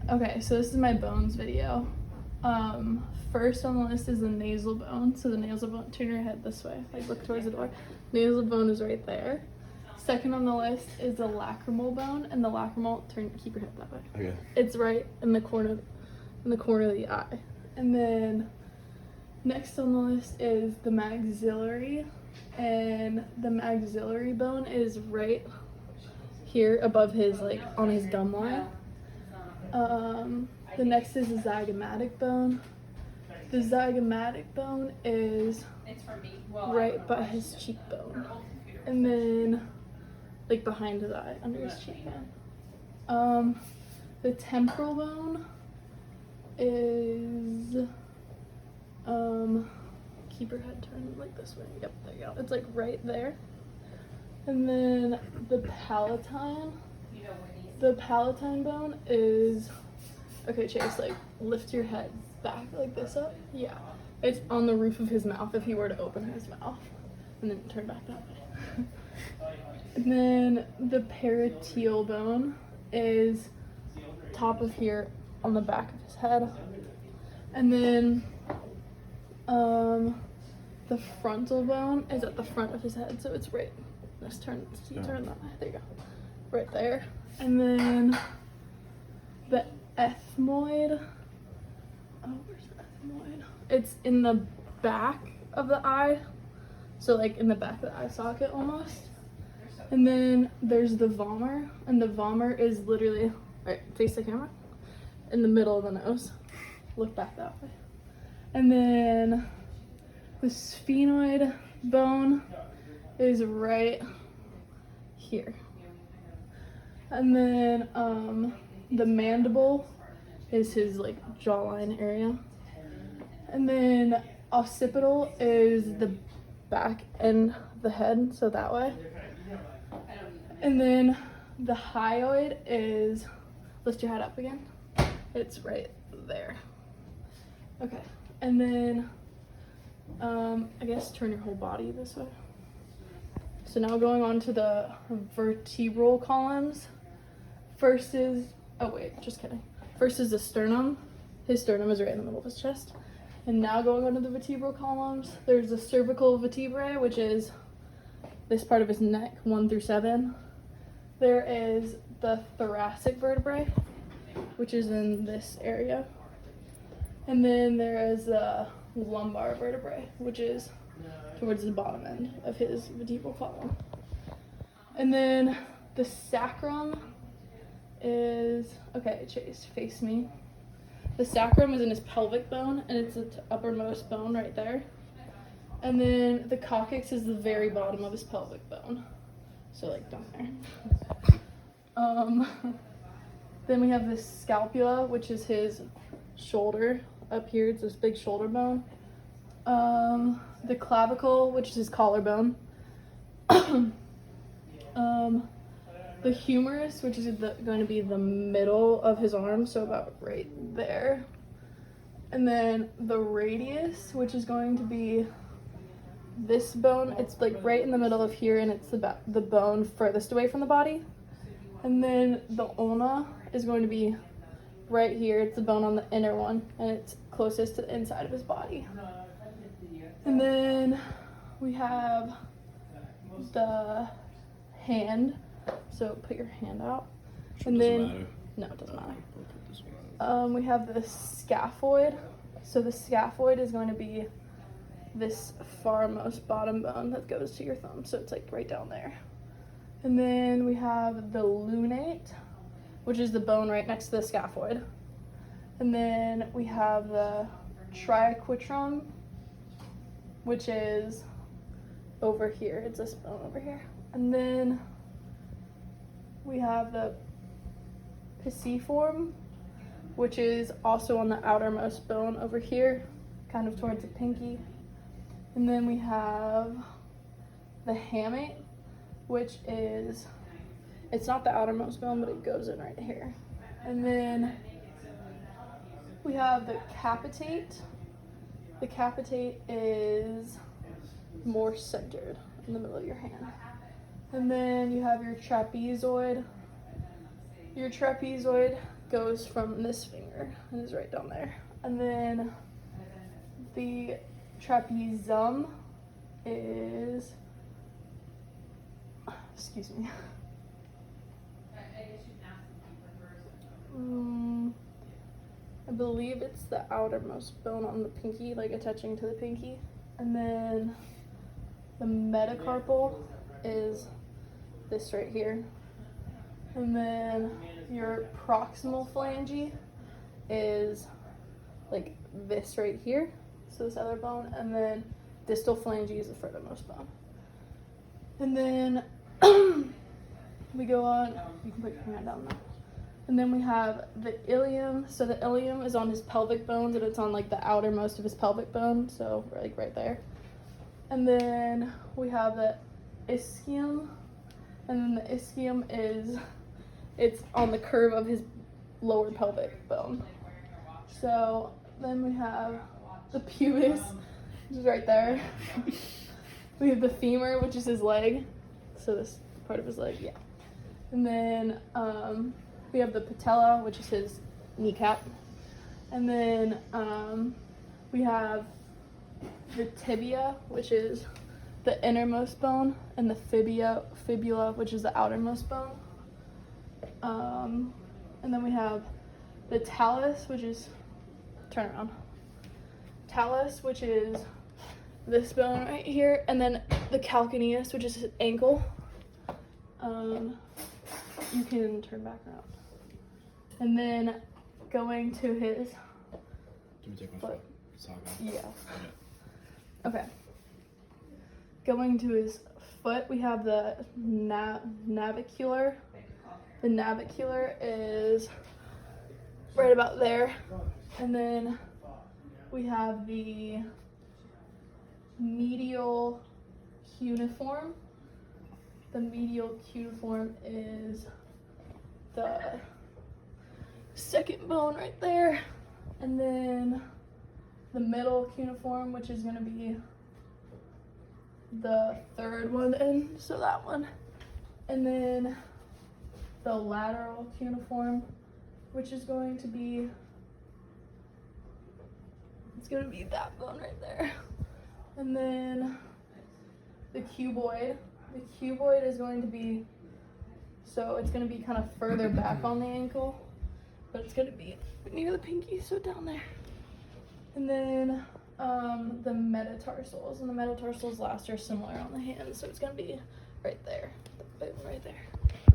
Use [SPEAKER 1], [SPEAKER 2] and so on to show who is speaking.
[SPEAKER 1] Okay, so this is my bones video. First on the list is the nasal bone. So the nasal bone, turn your head this way, like look towards the door. Nasal bone is right there. Second on the list is the lacrimal bone, and the lacrimal, keep your head that way.
[SPEAKER 2] Okay.
[SPEAKER 1] It's right in the corner of the eye. And then next on the list is the maxillary, and the maxillary bone is right here above his, like, on his gum line. The next is the zygomatic bone. The zygomatic bone is right by his cheekbone. And then, like, behind his eye, under his cheekbone. The temporal bone is, keep your head turned like this way. Yep, there you go. It's, like, right there. And then the palatine bone is, okay, Chase, like, lift your head back like this up. Yeah. It's on the roof of his mouth if he were to open his mouth. And then turn back that way. And then the parietal bone is top of here on the back of his head. And then the frontal bone is at the front of his head, so it's right. Let's turn that way. There you go. Right there. And then the ethmoid. Oh, where's the ethmoid? It's in the back of the eye. So, like, in the back of the eye socket almost. And then there's the vomer. And the vomer is literally, alright, face the camera, in the middle of the nose. Look back that way. And then the sphenoid bone is right here. And then the mandible is his, like, jawline area. And then occipital is the back end of the head, so that way. And then the hyoid is, lift your head up again. It's right there. Okay. And then I guess turn your whole body this way. So now going on to the vertebral columns. First is, oh wait, just kidding. First is the sternum. His sternum is right in the middle of his chest. And now going on to the vertebral columns, there's the cervical vertebrae, which is this part of his neck, 1 through 7. There is the thoracic vertebrae, which is in this area. And then there is the lumbar vertebrae, which is towards the bottom end of his vertebral column. And then the sacrum is, okay, Chase, face me. The sacrum is in his pelvic bone, and it's the uppermost bone right there. And then the coccyx is the very bottom of his pelvic bone. So, like, down there. Then we have the scapula, which is his shoulder up here. It's this big shoulder bone. The clavicle, which is his collarbone. The humerus, which is going to be the middle of his arm, so about right there. And then the radius, which is going to be this bone. It's, like, right in the middle of here, and it's the bone furthest away from the body. And then the ulna is going to be right here. It's the bone on the inner one, and it's closest to the inside of his body. And then we have the hand. So put your hand out. And then, no, it doesn't matter. We have the scaphoid. So the scaphoid is going to be this farmost bottom bone that goes to your thumb. So it's, like, right down there. And then we have the lunate, which is the bone right next to the scaphoid. And then we have the triquetrum, which is over here. It's this bone over here. And then we have the pisiform, which is also on the outermost bone over here, kind of towards the pinky. And then we have the hamate, which is, it's not the outermost bone, but it goes in right here. And then we have the capitate. The capitate is more centered in the middle of your hand. And then you have your trapezoid. Your trapezoid goes from this finger and is right down there. And then the trapezium is, excuse me. I believe it's the outermost bone on the pinky, like attaching to the pinky. And then the metacarpal is this right here. And then your proximal phalange is like this right here, so this other bone. And then distal phalange is the furthermost bone. And then we go on, you can put your hand down now. And then we have the ilium. So the ilium is on his pelvic bones, and it's on like the outermost of his pelvic bone, so like right there. And then we have the ischium, and then the ischium it's on the curve of his lower pelvic bone. So then we have the pubis, which is right there. We have the femur, which is his leg, so this part of his leg, yeah. And then we have the patella, which is his kneecap. And then we have the tibia, which is the innermost bone, and the fibula, which is the outermost bone. And then we have the talus, which is, turn around. Talus, which is this bone right here, and then the calcaneus, which is his ankle. You can turn back around. And then going to his foot. Yeah. Okay. Going to his foot, we have the navicular. The navicular is right about there. And then we have the medial cuneiform. The medial cuneiform is the second bone right there. And then the middle cuneiform, which is going to be the third one in, so that one. And then the lateral cuneiform, which is going to be, it's going to be that bone right there. And then the cuboid. The cuboid is going to be, so it's going to be kind of further back on the ankle, but it's going to be near the pinky, so down there. And then the metatarsals, and the metatarsals last are similar on the hand, so it's going to be right there, the bone right there.